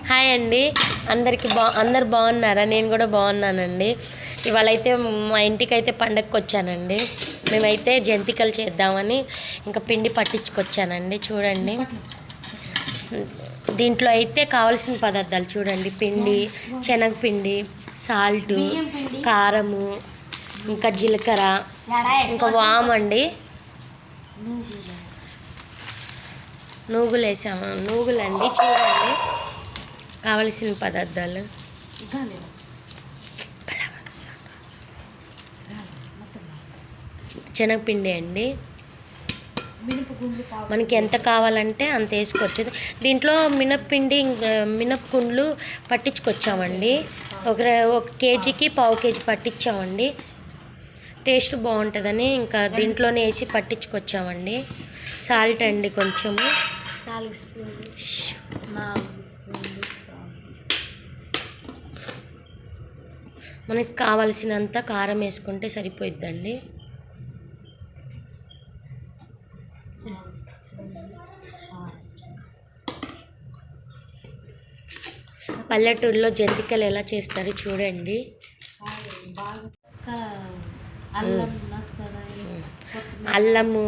Hi అండి, అందరు బాగున్నారా? నేను కూడా బాగున్నానండి. ఇవాళ అయితే మా ఇంటికి అయితే పండగకి వచ్చానండి. మేమైతే జంతికలు చేద్దామని ఇంకా పిండి పట్టించుకొచ్చానండి. చూడండి, దీంట్లో అయితే కావాల్సిన పదార్థాలు చూడండి: పిండి, శనగపిండి, సాల్టు, కారము, ఇంకా జీలకర్ర, ఇంకా వాము అండి, నూగులు వేసాము. నూగులండి. చూడండి కావలసిన పదార్థాలు: శనగపిండి అండి, మనకి ఎంత కావాలంటే అంత వేసుకోవచ్చు. దీంట్లో మినపగుండ్లు పట్టించుకొచ్చామండి. ఒక కేజీకి పావు కేజీ పట్టించామండి. టేస్ట్ బాగుంటుందని ఇంకా దీంట్లోనే వేసి పట్టించుకొచ్చామండి. సాల్ట్ అండి కొంచెము, 4 స్పూన్లు. మనకి కావలసినంత కారం వేసుకుంటే సరిపోయిద్దండి. పల్లెటూరులో జంతికలు ఎలా చేస్తారో చూడండి. అల్లము,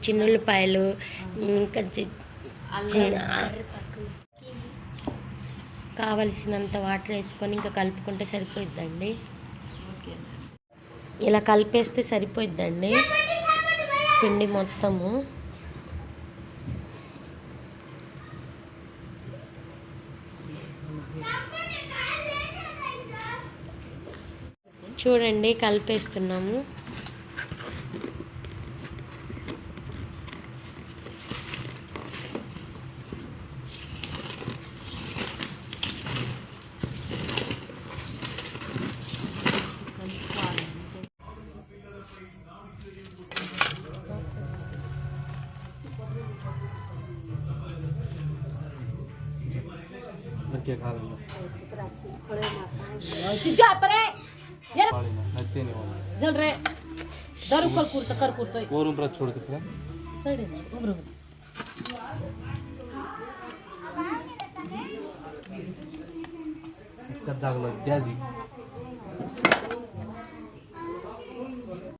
చిన్నుల్లిపాయలు, ఇంకా కావలసినంత వాటర్ వేసుకొని ఇంకా కలుపుకుంటే సరిపోయిద్దండి. ఇలా కలిపేస్తే సరిపోయిద్దండి పిండి మొత్తము. చూడండి కలిపేస్తున్నాము. जागलो